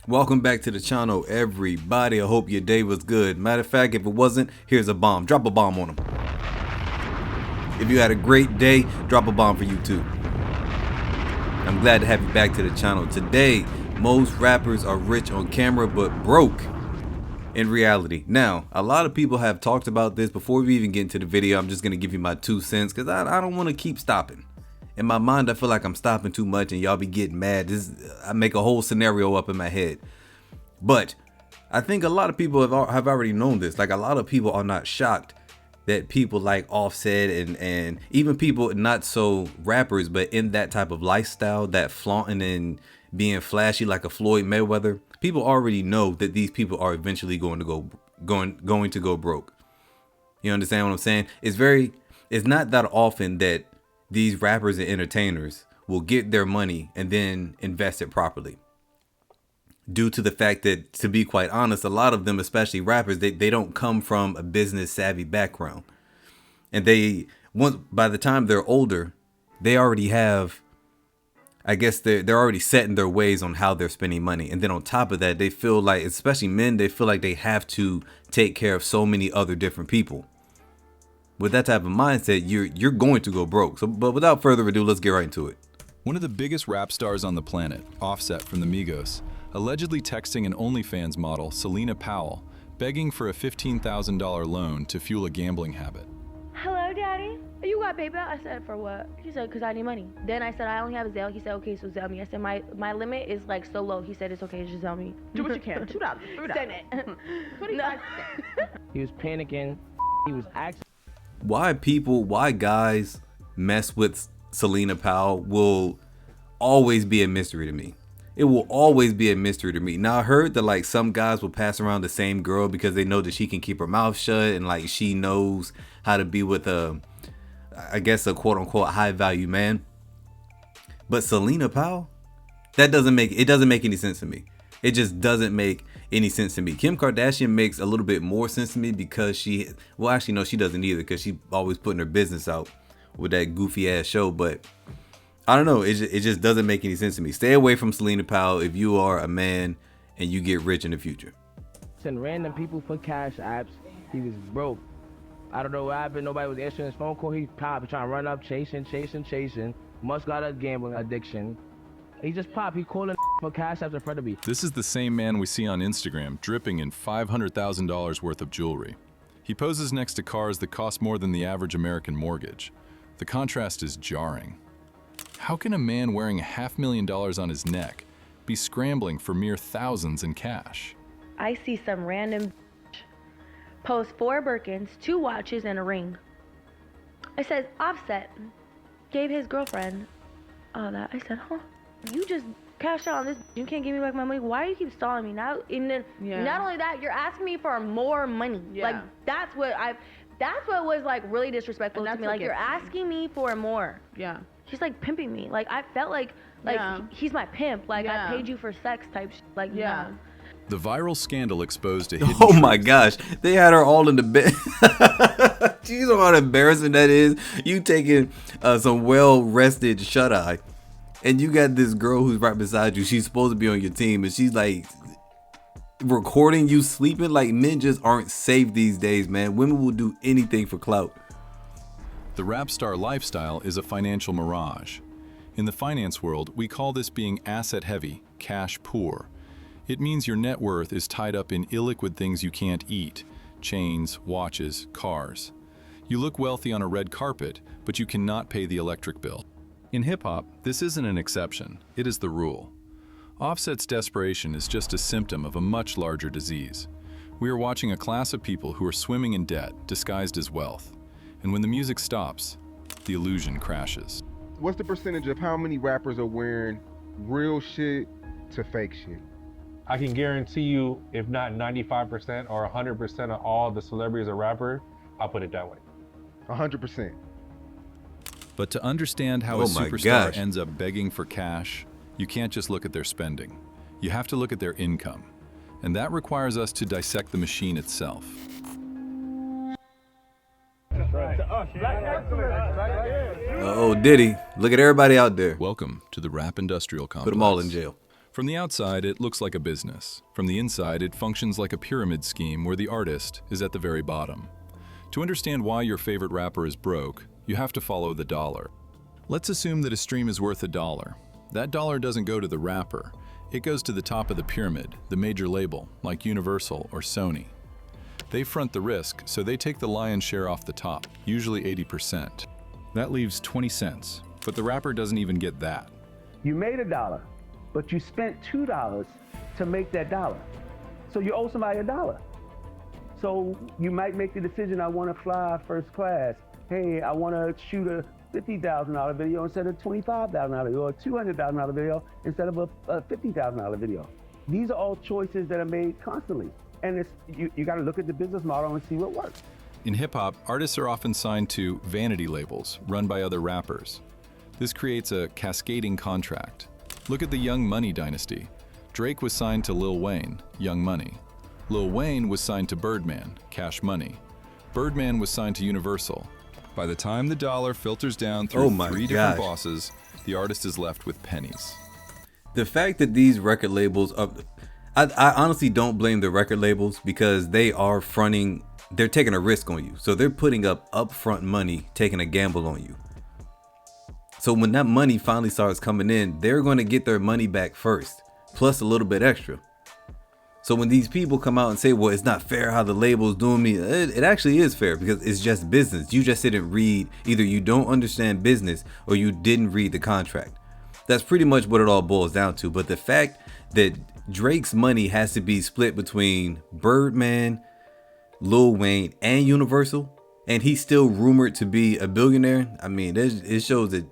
Welcome back to the channel, everybody. I hope your day was good. Matter of fact, if it wasn't, here's a bomb. Drop a bomb on them. If you had a great day, drop a bomb for you too. I'm glad to have you back to the channel. Today, most rappers are rich on camera but broke in reality. Now, a lot of people have talked about this. Before we even get into the video, I'm just going to give you my 2 cents because I don't want to keep stopping. In my mind, I feel like I'm stopping too much and y'all be getting mad. I make a whole scenario up in my head. But I think a lot of people have already known this. Like, a lot of people are not shocked that people like Offset and even people not so rappers, but in that type of lifestyle, that flaunting and being flashy like a Floyd Mayweather, people already know that these people are eventually going to go broke. You understand what I'm saying? It's not that often that these rappers and entertainers will get their money and then invest it properly. Due to the fact that, to be quite honest, a lot of them, especially rappers, they don't come from a business savvy background. And by the time they're older, they already have, I guess they're already set in their ways on how they're spending money. And then on top of that, they feel like, especially men, they feel like they have to take care of so many other different people. With that type of mindset, you're going to go broke. But without further ado, let's get right into it. One of the biggest rap stars on the planet, Offset from the Migos, allegedly texting an OnlyFans model, Selena Powell, begging for a $15,000 loan to fuel a gambling habit. Hello, Daddy. You got PayPal? I said, for what? He said, because I need money. Then I said, I only have Zelle. He said, okay, so Zelle me. I said, my limit is like so low. He said, it's okay, just Zelle me. Do what you can. $2, $3. Send it. 25 cents. He was panicking. He was asking. Why guys mess with Selena Powell will always be a mystery to me. It will always be a mystery to me. Now, I heard that like some guys will pass around the same girl because they know that she can keep her mouth shut and like she knows how to be with I guess a quote unquote high value man. But Selena Powell, it doesn't make any sense to me. It just doesn't make any sense to me. Kim Kardashian makes a little bit more sense to me because she doesn't either, because she always putting her business out with that goofy ass show. But I don't know. It just doesn't make any sense to me. Stay away from Selena Powell if you are a man and you get rich in the future. Send random people for cash apps. He was broke. I don't know what happened. Nobody was answering his phone call. He popped, trying to run up, chasing. Must got a gambling addiction. He just popped. He calling for cash apps in front of me. This is the same man we see on Instagram dripping in $500,000 worth of jewelry. He poses next to cars that cost more than the average American mortgage. The contrast is jarring. How can a man wearing $500,000 on his neck be scrambling for mere thousands in cash? I see some random post 4 Birkins, 2 watches, and a ring. It says Offset gave his girlfriend all that. I said, huh? You just cashed out on this. You can't give me back my money. Why do you keep stalling me now? And then not only that, you're asking me for more money. Like that's what was like really disrespectful to me. Like, you're asking me for more. Yeah. He's like pimping me. Like, I felt like he's my pimp. Like, I paid you for sex type shit. Like, no. The viral scandal exposed a hidden Oh my truth. gosh, they had her all in the bed. Do you know how embarrassing that is? You taking some well-rested shut-eye, and you got this girl who's right beside you. She's supposed to be on your team, and she's like recording you sleeping. Like, men just aren't safe these days, man. Women will do anything for clout. The rap star lifestyle is a financial mirage. In the finance world, we call this being asset-heavy, cash-poor. It means your net worth is tied up in illiquid things you can't eat: chains, watches, cars. You look wealthy on a red carpet, but you cannot pay the electric bill. In hip-hop, this isn't an exception, it is the rule. Offset's desperation is just a symptom of a much larger disease. We are watching a class of people who are swimming in debt, disguised as wealth. And when the music stops, the illusion crashes. What's the percentage of how many rappers are wearing real shit to fake shit? I can guarantee you, if not 95% or 100% of all the celebrities or rappers, I'll put it that way. 100%. But to understand how a superstar ends up begging for cash, you can't just look at their spending. You have to look at their income. And that requires us to dissect the machine itself. Oh, Diddy, look at everybody out there. Welcome to the rap industrial complex. Put them all in jail. From the outside, it looks like a business. From the inside, it functions like a pyramid scheme where the artist is at the very bottom. To understand why your favorite rapper is broke, you have to follow the dollar. Let's assume that a stream is worth $1. That dollar doesn't go to the rapper. It goes to the top of the pyramid, the major label, like Universal or Sony. They front the risk, so they take the lion's share off the top, usually 80%. That leaves 20 cents, but the rapper doesn't even get that. You made $1, but you spent $2 to make that dollar. So you owe somebody $1. So you might make the decision, I want to fly first class. Hey, I want to shoot a $50,000 video instead of $25,000 video, or a $200,000 video instead of a $50,000 video. These are all choices that are made constantly. And you got to look at the business model and see what works. In hip-hop, artists are often signed to vanity labels run by other rappers. This creates a cascading contract. Look at the Young Money dynasty. Drake was signed to Lil Wayne, Young Money. Lil Wayne was signed to Birdman, Cash Money. Birdman was signed to Universal. By the time the dollar filters down through three different bosses, the artist is left with pennies. The fact that these record labels are, I honestly don't blame the record labels, because they are fronting, they're taking a risk on you. So they're putting up upfront money, taking a gamble on you. So when that money finally starts coming in, they're going to get their money back first, plus a little bit extra. So when these people come out and say, well, it's not fair how the label's doing me, it actually is fair, because it's just business. You just didn't read, either you don't understand business or you didn't read the contract. That's pretty much what it all boils down to. But the fact that Drake's money has to be split between Birdman, Lil Wayne, and Universal, and he's still rumored to be a billionaire, I mean, it shows that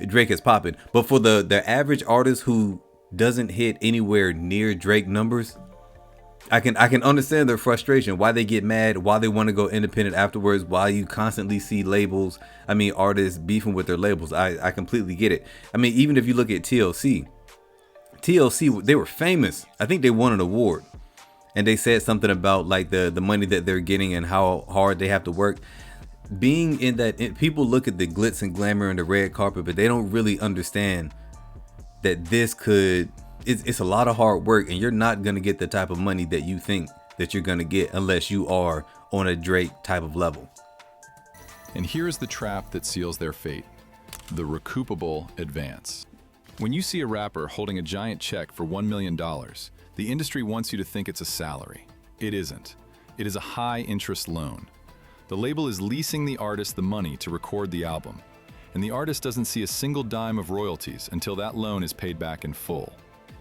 Drake is popping. But for the average artist who doesn't hit anywhere near Drake numbers, I can understand their frustration, why they get mad, why they want to go independent afterwards, why you constantly see labels, artists beefing with their labels. I completely get it. Even if you look at TLC, they were famous. I think they won an award, and they said something about like the money that they're getting and how hard they have to work. Being in that, people look at the glitz and glamour and the red carpet, but they don't really understand that it's a lot of hard work, and you're not going to get the type of money that you think that you're going to get unless you are on a Drake type of level. And here's the trap that seals their fate: the recoupable advance. When you see a rapper holding a giant check for $1 million, the industry wants you to think it's a salary. It isn't. It is a high-interest loan. The label is leasing the artist the money to record the album, and the artist doesn't see a single dime of royalties until that loan is paid back in full.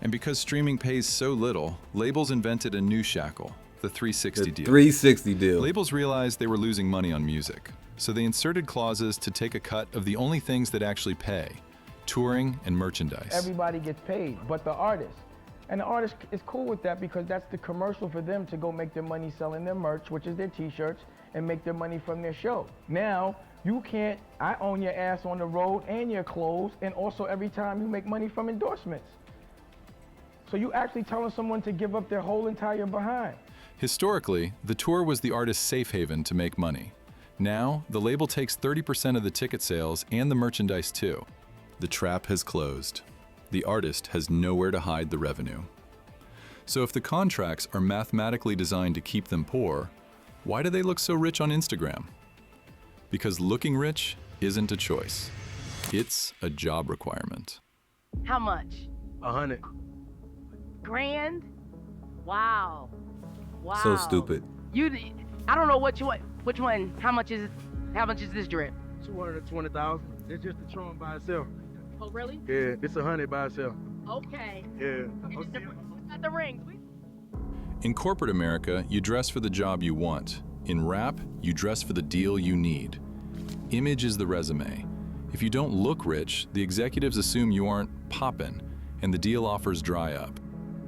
And because streaming pays so little, labels invented a new shackle, the 360 deal. 360 deal. Labels realized they were losing money on music, so they inserted clauses to take a cut of the only things that actually pay: touring and merchandise. Everybody gets paid, but the artist. And the artist is cool with that, because that's the commercial for them to go make their money selling their merch, which is their t-shirts, and make their money from their show. Now, you can't, I own your ass on the road and your clothes, and also every time you make money from endorsements. So you actually telling someone to give up their whole entire behind. Historically, the tour was the artist's safe haven to make money. Now, the label takes 30% of the ticket sales and the merchandise too. The trap has closed. The artist has nowhere to hide the revenue. So if the contracts are mathematically designed to keep them poor, why do they look so rich on Instagram? Because looking rich isn't a choice. It's a job requirement. How much? 100. Grand? Wow. Wow. So stupid. I don't know which one. How much is this drip? 220,000. It's just the Tron by itself. Oh, really? Yeah, it's 100 by itself. Okay. Yeah. Got the rings. In corporate America, you dress for the job you want. In rap, you dress for the deal you need. Image is the resume. If you don't look rich, the executives assume you aren't poppin', and the deal offers dry up.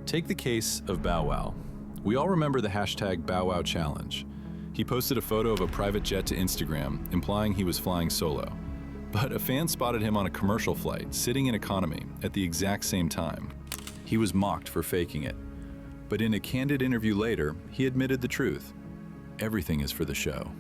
Take the case of Bow Wow. We all remember the hashtag Bow Wow Challenge. He posted a photo of a private jet to Instagram, implying he was flying solo. But a fan spotted him on a commercial flight, sitting in economy, at the exact same time. He was mocked for faking it. But in a candid interview later, he admitted the truth. Everything is for the show.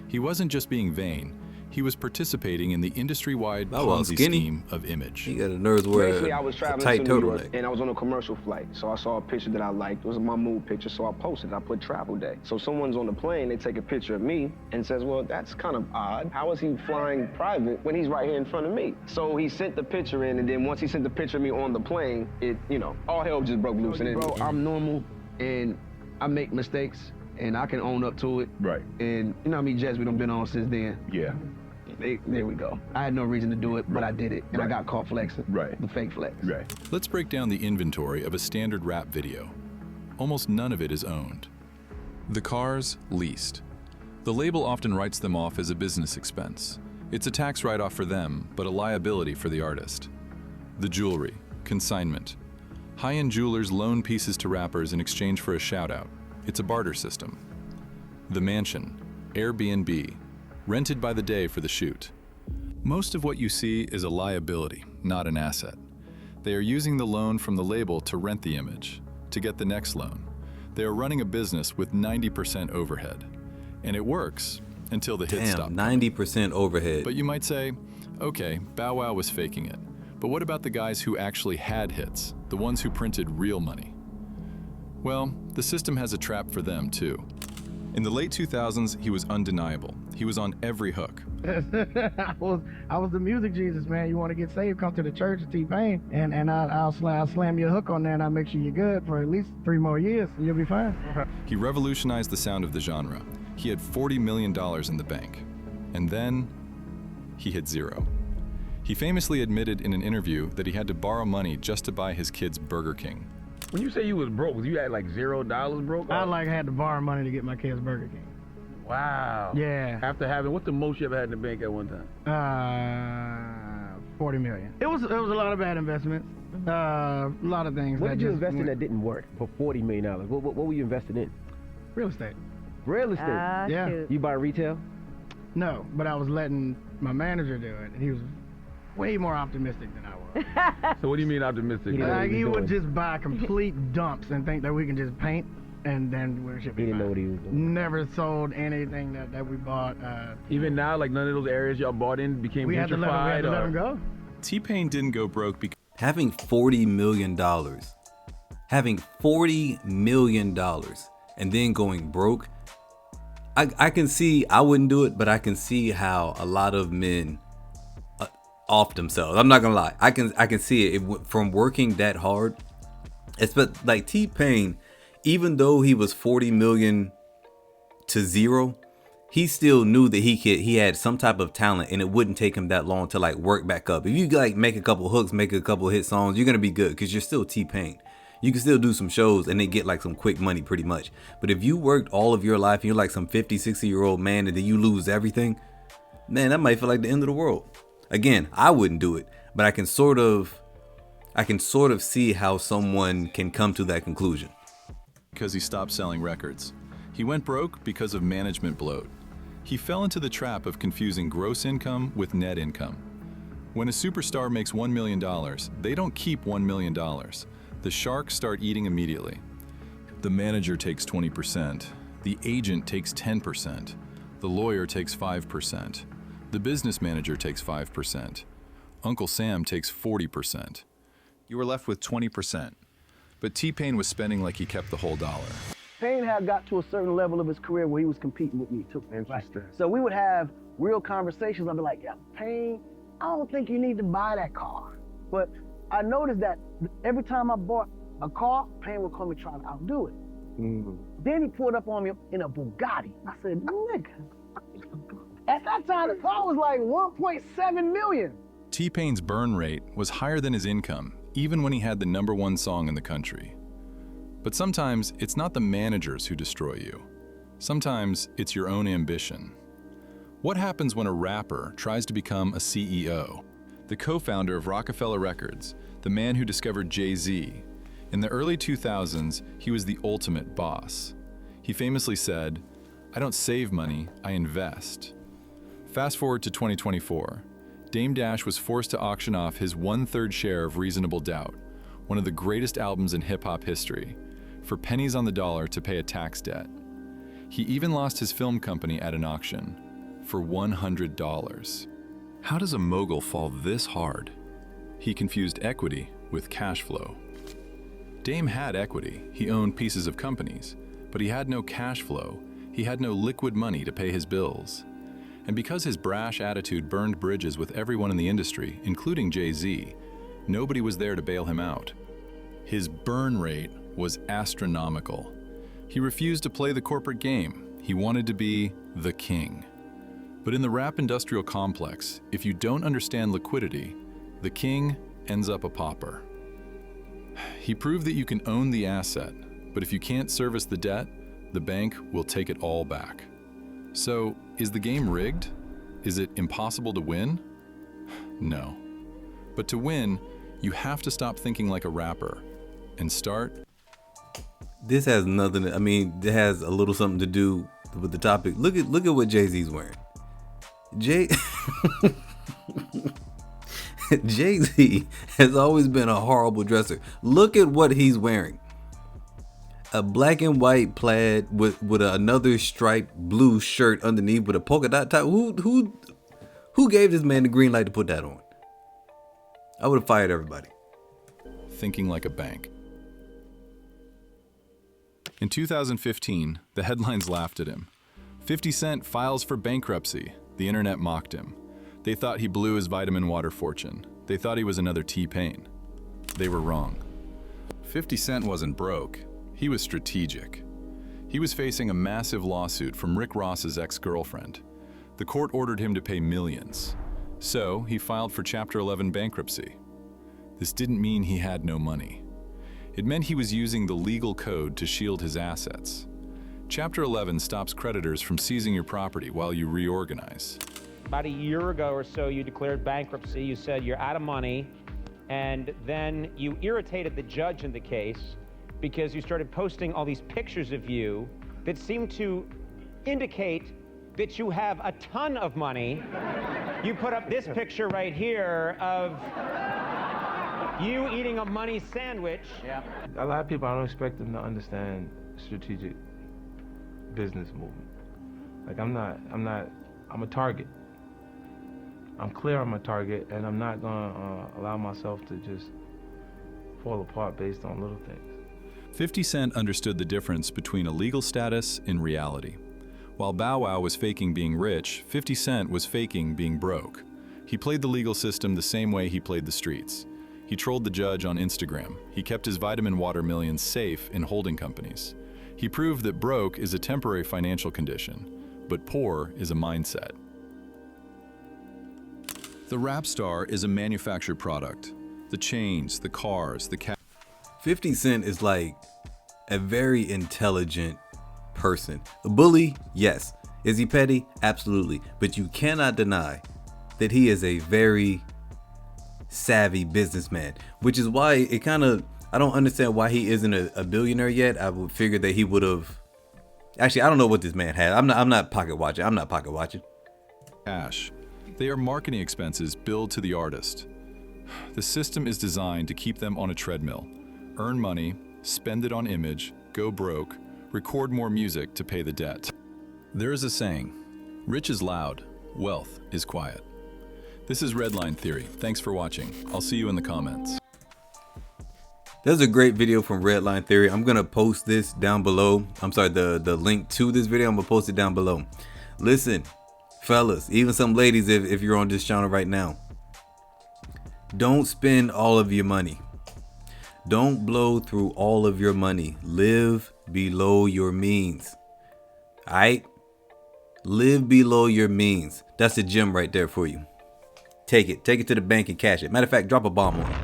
He wasn't just being vain, He was participating in the industry-wide Bow Wow Ponzi skinny. scheme of image. He got a nerves wear Basically, I was a traveling tight to New York, turtleneck. and I was on a commercial flight. So I saw a picture that I liked. It was my mood picture, so I posted. I put travel day. So someone's on the plane, they take a picture of me and says, well, that's kind of odd. How is he flying private when he's right here in front of me? So he sent the picture in, and then once he sent the picture of me on the plane, it, you know, all hell just broke loose. And bro, I'm normal, and I make mistakes, and I can own up to it. Right. And you know how many jets we done been on since then? Yeah. There we go. I had no reason to do it, but I did it, and I got caught flexing. Right. The fake flex. Right. Let's break down the inventory of a standard rap video. Almost none of it is owned. The cars, leased. The label often writes them off as a business expense. It's a tax write-off for them, but a liability for the artist. The jewelry, consignment. High-end jewelers loan pieces to rappers in exchange for a shout-out. It's a barter system. The mansion, Airbnb, rented by the day for the shoot. Most of what you see is a liability, not an asset. They are using the loan from the label to rent the image, to get the next loan. They are running a business with 90% overhead. And it works until the hits stop. 90% overhead. But you might say, okay, Bow Wow was faking it. But what about the guys who actually had hits, the ones who printed real money? Well, the system has a trap for them too. In the late 2000s, he was undeniable. He was on every hook. I was the music Jesus, man. You want to get saved, come to the church of T-Pain, and I'll slam your hook on there, and I'll make sure you're good for at least 3 more years, and you'll be fine. He revolutionized the sound of the genre. He had $40 million in the bank. And then, he hit zero. He famously admitted in an interview that he had to borrow money just to buy his kids Burger King. When you say you was broke, you had like $0 broke? I had to borrow money to get my kids Burger King. Wow. Yeah. After having, what's the most you ever had in the bank at one time? 40 million. It was a lot of bad investments. A lot of things. What did you invest in that didn't work for $40 million? What were you invested in? Real estate. Real estate? Yeah. Shoot. You buy retail? No, but I was letting my manager do it, and he was way more optimistic than I was. So what do you mean optimistic? He would just buy complete dumps and think that we can just paint, and then we should be He didn't know what he was doing. Never sold anything that we bought. Even now, like none of those areas y'all bought in became gentrified? We had to let him go. T-Pain didn't go broke because having $40 million, and then going broke, I can see, I wouldn't do it, but I can see how a lot of men off themselves. I'm not gonna lie. I can see it from working that hard. It's but like T-Pain, even though he was 40 million to zero, he still knew that he had some type of talent, and it wouldn't take him that long to like work back up. If you like make a couple hooks, make a couple hit songs, you're gonna be good because you're still T-Pain. You can still do some shows and then get like some quick money pretty much. But if you worked all of your life and you're like some 50, 60-year-old man and then you lose everything, man, that might feel like the end of the world. Again, I wouldn't do it, but I can sort of see how someone can come to that conclusion. Because he stopped selling records. He went broke because of management bloat. He fell into the trap of confusing gross income with net income. When a superstar makes $1 million, they don't keep $1 million. The sharks start eating immediately. The manager takes 20%. The agent takes 10%. The lawyer takes 5%. The business manager takes 5%. Uncle Sam takes 40%. You were left with 20%. But T-Pain was spending like he kept the whole dollar. Pain had got to a certain level of his career where he was competing with me too. Interesting. So we would have real conversations. I'd be like, yeah, Pain, I don't think you need to buy that car. But I noticed that every time I bought a car, Pain would come and try to outdo it. Then he pulled up on me in a Bugatti. I said, nigga. At that time, the car was like 1.7 million. T-Pain's burn rate was higher than his income, even when he had the #1 song in the country. But sometimes it's not the managers who destroy you. Sometimes it's your own ambition. What happens when a rapper tries to become a CEO? The co-founder of Rockefeller Records, the man who discovered Jay-Z. In the early 2000s, he was the ultimate boss. He famously said, "I don't save money, I invest." Fast forward to 2024. Dame Dash was forced to auction off his 1/3 share of Reasonable Doubt, one of the greatest albums in hip-hop history, for pennies on the dollar to pay a tax debt. He even lost his film company at an auction. for $100. How does a mogul fall this hard? He confused equity with cash flow. Dame had equity. He owned pieces of companies, but he had no cash flow. He had no liquid money to pay his bills. And because his brash attitude burned bridges with everyone in the industry, including Jay-Z, nobody was there to bail him out. His burn rate was astronomical. He refused to play the corporate game. He wanted to be the king. But in the rap industrial complex, if you don't understand liquidity, the king ends up a pauper. He proved that you can own the asset, but if you can't service the debt, the bank will take it all back. So, is the game rigged? Is it impossible to win? No. But to win, you have to stop thinking like a rapper and start. This has nothing, I mean, it has a little something to do with the topic. Look at what Jay-Z's wearing. Jay-Z has always been a horrible dresser. Look at what he's wearing. A black and white plaid with another striped blue shirt underneath with a polka dot top. Who gave this man the green light to put that on? I would have fired everybody. Thinking like a bank. In 2015, the headlines laughed at him. 50 Cent files for bankruptcy. The internet mocked him. They thought he blew his vitamin water fortune. They thought he was another T-Pain. They were wrong. 50 Cent wasn't broke. He was strategic. He was facing a massive lawsuit from Rick Ross's ex-girlfriend. The court ordered him to pay millions. So he filed for Chapter 11 bankruptcy. This didn't mean he had no money. It meant he was using the legal code to shield his assets. Chapter 11 stops creditors from seizing your property while you reorganize. About a year ago or so, you declared bankruptcy. You said you're out of money, and then you irritated the judge in the case because you started posting all these pictures of you that seemed to indicate that you have a ton of money. You put up this picture right here of you eating a money sandwich. Yeah. A lot of people, I don't expect them to understand strategic business movement. Like I'm a target. I'm clear on my target, and I'm not gonna allow myself to just fall apart based on little things. 50 Cent understood the difference between a legal status and reality. While Bow Wow was faking being rich, 50 Cent was faking being broke. He played the legal system the same way he played the streets. He trolled the judge on Instagram. He kept his vitamin water millions safe in holding companies. He proved that broke is a temporary financial condition, but poor is a mindset. The rap star is a manufactured product. The chains, the cars, the 50 Cent is like a very intelligent person. A bully, yes. Is he petty? Absolutely. But you cannot deny that he is a very savvy businessman, which is why it kind of, I don't understand why he isn't a billionaire yet. I would figure that he would have. Actually, I don't know what this man had. I'm not pocket watching. I'm not pocket watching. Cash. They are marketing expenses billed to the artist. The system is designed to keep them on a treadmill. Earn money, spend it on image, go broke, record more music to pay the debt. There is a saying, rich is loud, wealth is quiet. This is Redline Theory. Thanks for watching. I'll see you in the comments. There's a great video from Redline Theory. I'm gonna post this down below. I'm sorry, the link to this video, I'm gonna post it down below. Listen, fellas, even some ladies, if you're on this channel right now, don't spend all of your money. Don't blow through all of your money. Live below your means. Alright? Live below your means. That's a gem right there for you. Take it to the bank and cash it. Matter of fact, drop a bomb on it.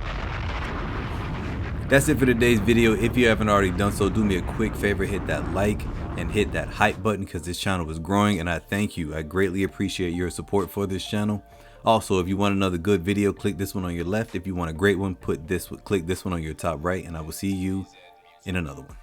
That's it for today's video. If you haven't already done so, do me a quick favor, hit that like and hit that hype button, because this channel is growing and I thank you. I greatly appreciate your support for this channel. Also, if you want another good video, click this one on your left. If you want a great one, click this one on your top right, and I will see you in another one.